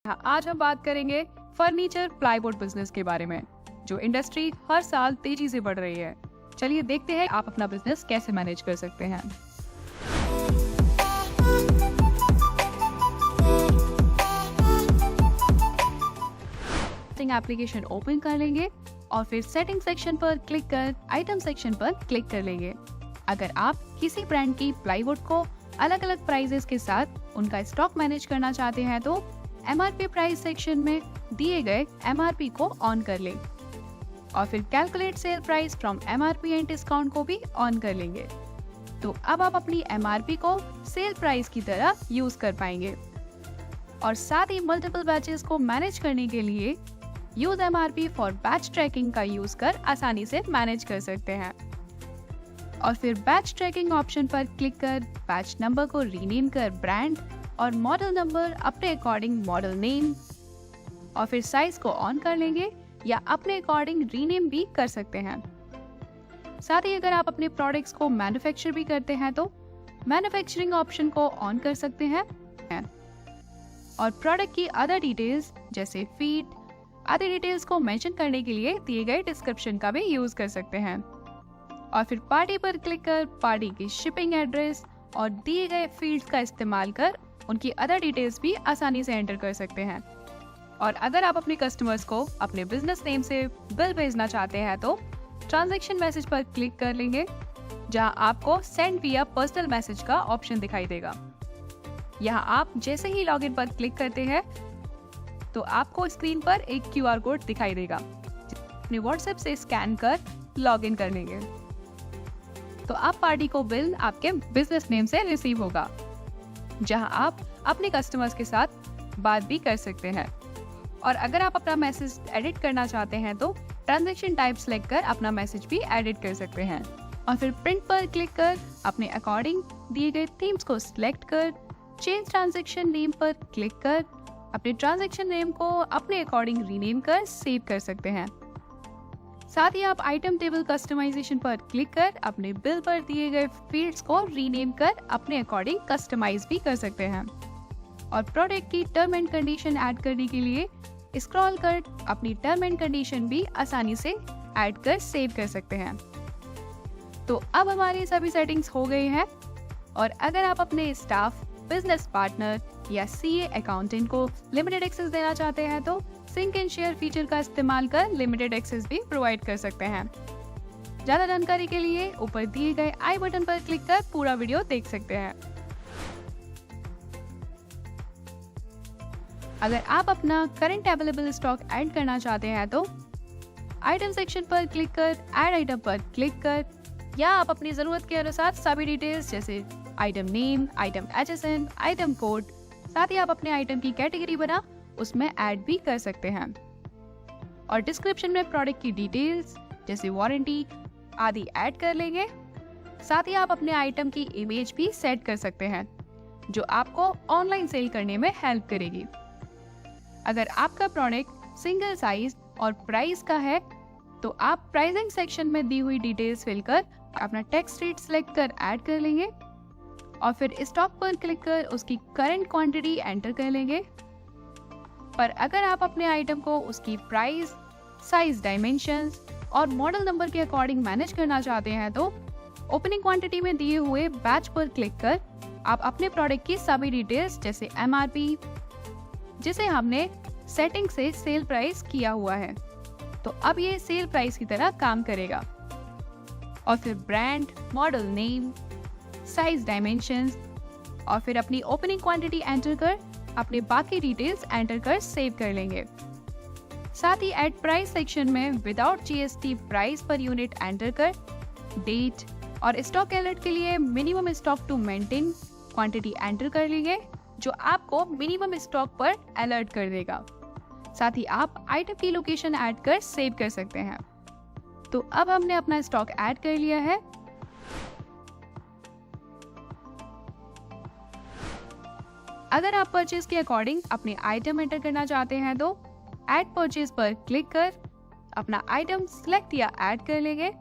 आज हम बात करेंगे फर्नीचर प्लाईवुड बिजनेस के बारे में, जो इंडस्ट्री हर साल तेजी से बढ़ रही है। चलिए देखते हैं आप अपना बिजनेस कैसे मैनेज कर सकते हैं। एप्लीकेशन ओपन कर लेंगे और फिर सेटिंग सेक्शन पर क्लिक कर आइटम सेक्शन पर क्लिक कर लेंगे। अगर आप किसी ब्रांड की प्लाईवुड को अलग अलग प्राइजेस के साथ उनका स्टॉक मैनेज करना चाहते हैं तो MRP प्राइस सेक्शन में दिए गए MRP को ऑन कर लें और फिर calculate sale price from MRP and discount को भी ऑन कर लेंगे। तो अब आप अपनी MRP को सेल प्राइस की तरह यूज कर पाएंगे और साथ ही मल्टीपल बैचेस को मैनेज करने के लिए use MRP for batch tracking का यूज कर आसानी से मैनेज कर सकते हैं। और फिर बैच ट्रैकिंग ऑप्शन पर क्लिक कर बैच नंबर को रीनेम कर ब्रांड और मॉडल नंबर अपने अकॉर्डिंग मॉडल नेम और फिर साइज को ऑन कर लेंगे या अपने अकॉर्डिंग रीनेम भी कर सकते हैं। साथ ही अगर आप अपने प्रोडक्ट्स को मैन्युफैक्चर भी करते हैं तो मैन्युफैक्चरिंग ऑप्शन को ऑन कर सकते हैं और प्रोडक्ट की अदर डिटेल्स जैसे फीट आदि डिटेल्स को मेंशन करने के लिए दिए गए डिस्क्रिप्शन का भी यूज कर सकते हैं। और फिर पार्टी पर क्लिक कर पार्टी की शिपिंग एड्रेस और दिए गए फील्ड्स का इस्तेमाल कर उनकी अदर डिटेल्स भी आसानी से एंटर कर सकते हैं। और अगर आप अपने कस्टमर्स को अपने बिजनेस नेम से बिल भेजना चाहते हैं तो ट्रांजैक्शन मैसेज पर क्लिक कर लेंगे, जहां आपको सेंड विया पर्सनल मैसेज का ऑप्शन दिखाई देगा। यहां आप जैसे ही लॉगिन पर क्लिक करते हैं तो आपको स्क्रीन पर एक QR कोड दिखाई देगा, अपने व्हाट्सएप से स्कैन कर लॉगिन कर लेंगे तो आप पार्टी को बिल आपके बिजनेस नेम से रिसीव होगा, जहां आप अपने कस्टमर्स के साथ बात भी कर सकते हैं। और अगर आप अपना मैसेज एडिट करना चाहते हैं तो ट्रांजैक्शन टाइप सेलेक्ट कर अपना मैसेज भी एडिट कर सकते हैं और फिर प्रिंट पर क्लिक कर अपने अकॉर्डिंग दिए गए थीम्स को सिलेक्ट कर चेंज ट्रांजैक्शन नेम पर क्लिक कर अपने ट्रांजैक्शन नेम को अपने अकॉर्डिंग रीनेम कर सेव कर सकते हैं। साथ ही आप आइटम टेबल कस्टमाइजेशन पर क्लिक कर अपने बिल पर दिए गए फील्ड्स को रीनेम कर अपने अकॉर्डिंग कस्टमाइज भी कर सकते हैं। और प्रोडक्ट की टर्म एंड कंडीशन ऐड करने के लिए स्क्रॉल कर अपनी टर्म एंड कंडीशन भी आसानी से ऐड कर सेव कर सकते हैं। तो अब हमारी सभी सेटिंग्स हो गई हैं और अगर आप अपने स्टाफ, बिजनेस पार्टनर या CA अकाउंटेंट को लिमिटेड एक्सेस देना चाहते हैं तो सिंक एंड शेयर फीचर का इस्तेमाल कर लिमिटेड एक्सेस भी प्रोवाइड कर सकते हैं। ज्यादा जानकारी के लिए ऊपर दिए गए आई बटन पर क्लिक कर पूरा वीडियो देख सकते हैं। अगर आप अपना करंट अवेलेबल स्टॉक ऐड करना चाहते हैं तो आइटम सेक्शन पर क्लिक कर ऐड आइटम पर क्लिक कर या आप अपनी जरूरत के अनुसार सभी डिटेल्स जैसे item name, item HSN, item code, साथ ही आप अपने आइटम की कैटेगरी बना उसमें ऐड भी कर सकते हैं। और डिस्क्रिप्शन में प्रोडक्ट की डिटेल्स जैसे वारंटी आदि ऐड कर लेंगे। साथ ही आप अपने आइटम की इमेज भी सेट कर सकते हैं जो आपको ऑनलाइन सेल करने में हेल्प करेगी। अगर आपका प्रोडक्ट सिंगल साइज और प्राइस का है तो आप प्राइसिंग सेक्शन में दी हुई डिटेल्स फिल कर अपना टेक्स्ट रेट सिलेक्ट कर ऐड कर लेंगे और फिर स्टॉक पर क्लिक कर उसकी करंट क्वांटिटी एंटर कर लेंगे। पर अगर आप अपने आइटम को उसकी प्राइस, साइज, डायमेंशंस और मॉडल नंबर के अकॉर्डिंग मैनेज करना चाहते हैं तो ओपनिंग क्वांटिटी में दिए हुए बैच पर क्लिक कर आप अपने प्रोडक्ट की सभी डिटेल्स जैसे MRP जिसे हमने सेटिंग से सेल प्राइस किया हुआ है तो अब ये सेल प्राइस की तरह काम करेगा। और फिर brand, model name, size, dimensions और फिर अपनी ओपनिंग क्वांटिटी एंटर कर अपने बाकी डिटेल्स एंटर कर सेव कर लेंगे। साथ ही एड प्राइस सेक्शन में without GST price per unit enter कर डेट और स्टॉक अलर्ट के लिए minimum stock to maintain quantity enter कर लेंगे जो आपको मिनिमम स्टॉक पर अलर्ट कर देगा। साथ ही आप आइटम की लोकेशन ऐड कर सेव कर सकते हैं। तो अब हमने अपना स्टॉक ऐड कर लिया है। अगर आप परचेज के अकॉर्डिंग अपने आइटम एंटर करना चाहते हैं तो ऐड परचेज पर क्लिक कर अपना आइटम सिलेक्ट या ऐड कर लेंगे,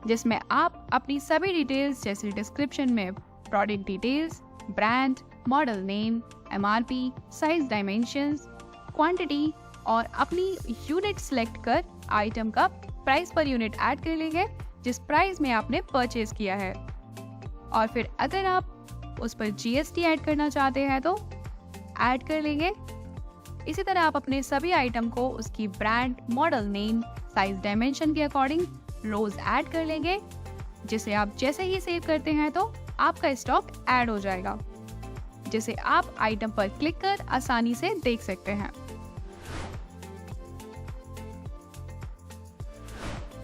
जिसमें आप अपनी सभी डिटेल्स जैसे डिस्क्रिप्शन में product details, brand, model name, MRP, size, dimensions, quantity और अपनी यूनिट सिलेक्ट कर आइटम का प्राइस पर यूनिट ऐड कर लेंगे जिस प्राइस में आपने परचेज किया है। और फिर अगर आप उस पर GST ऐड करना चाहते हैं तो ऐड कर लेंगे। इसी तरह आप अपने सभी आइटम को उसकी brand, model name, size, dimension के अकॉर्डिंग रोज ऐड कर लेंगे, जिसे आप जैसे ही सेव करते हैं तो आपका स्टॉक ऐड हो जाएगा, जिसे आप आइटम पर क्लिक कर आसानी से देख सकते हैं।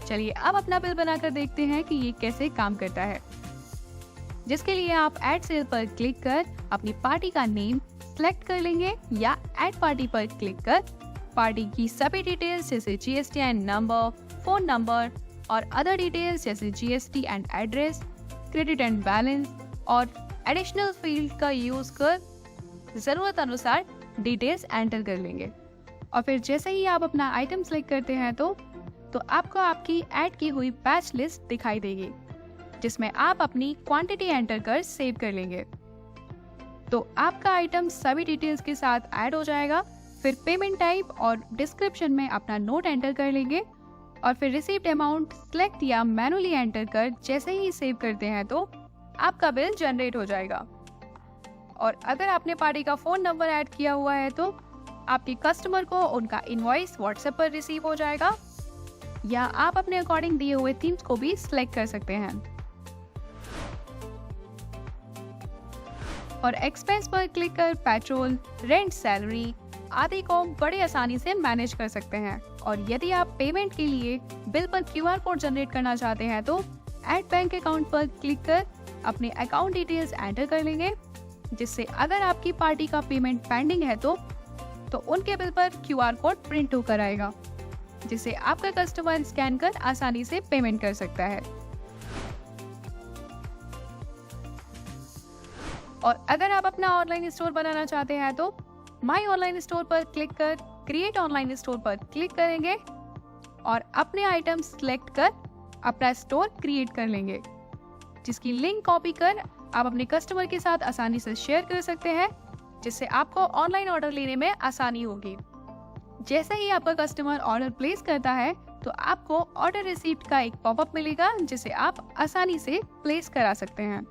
चलिए अब अपना बिल बनाकर देखते हैं कि ये कैसे काम करता है। जिसके लिए आप ऐड सेल पर क्लिक कर अपनी पार्टी का नेम सिलेक्ट कर लेंगे या ऐड पार्टी पर क्लिक कर पार्टी की सभी डिटेल्स जैसे GSTN नंबर, फोन नंबर और अदर डिटेल्स जैसे GST and address, credit and balance और एडिशनल फील्ड का यूज कर जरूरत अनुसार डिटेल्स एंटर कर लेंगे। और फिर जैसे ही आप अपना आइटम सेलेक्ट करते हैं तो आपको आपकी ऐड की हुई बैच लिस्ट दिखाई देगी, जिसमें आप अपनी क्वांटिटी एंटर कर सेव कर लेंगे। तो आपका आइटम सभी डिटेल्स के साथ ऐड हो जाएगा। फिर पेमेंट टाइप और डिस्क्रिप्शन में अपना नोट एंटर कर लेंगे और फिर रिसीव्ड अमाउंट सिलेक्ट या मैनुअली एंटर कर जैसे ही सेव करते हैं तो आपका बिल जनरेट हो जाएगा। और अगर आपने पार्टी का फोन नंबर ऐड किया हुआ है तो आपके कस्टमर को उनका इनवॉइस व्हाट्सएप पर रिसीव हो जाएगा, या आप अपने अकॉर्डिंग दिए हुए थीम्स को भी सिलेक्ट कर सकते हैं। और एक्सपेंस पर क्लिक कर पेट्रोल, रेंट, सैलरी आदि को बड़े आसानी से मैनेज कर सकते हैं। और यदि आप पेमेंट के लिए बिल पर QR कोड जनरेट करना चाहते हैं तो ऐड बैंक अकाउंट पर क्लिक कर अपने अकाउंट डिटेल्स एंटर कर लेंगे, जिससे अगर आपकी पार्टी का पेमेंट पेंडिंग है तो उनके बिल पर QR कोड प्रिंट होकर आएगा, जिसे आपका कस्टमर स्कैन कर आसानी से पेमेंट कर सकता है। और अगर आप अपना ऑनलाइन स्टोर बनाना चाहते हैं तो माई ऑनलाइन स्टोर पर क्लिक कर क्रिएट ऑनलाइन स्टोर पर क्लिक करेंगे और अपने आइटम सिलेक्ट कर अपना स्टोर क्रिएट कर लेंगे, जिसकी लिंक कॉपी कर आप अपने कस्टमर के साथ आसानी से शेयर कर सकते हैं, जिससे आपको ऑनलाइन ऑर्डर लेने में आसानी होगी। जैसे ही आपका कस्टमर ऑर्डर प्लेस करता है तो आपको ऑर्डर रिसीप्ट का एक पॉपअप मिलेगा, जिसे आप आसानी से प्लेस करा सकते हैं।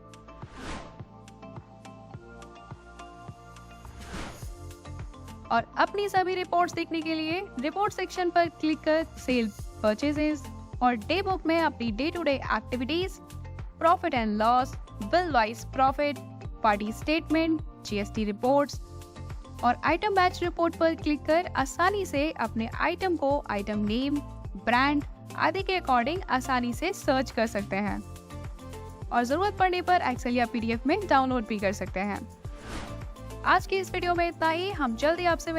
और अपनी सभी रिपोर्ट्स देखने के लिए रिपोर्ट सेक्शन पर क्लिक कर सेल, परचेजेस और डे बुक में अपनी day to day activities, profit and loss, bill wise profit, party statement, GST reports और आइटम बैच रिपोर्ट पर क्लिक कर आसानी से अपने आइटम को आइटम नेम, ब्रांड आदि के अकॉर्डिंग आसानी से सर्च कर सकते हैं और जरूरत पड़ने पर एक्सेल या PDF में डाउनलोड भी कर सकते हैं। आज की इस वीडियो में इतना ही। हम जल्दी आपसे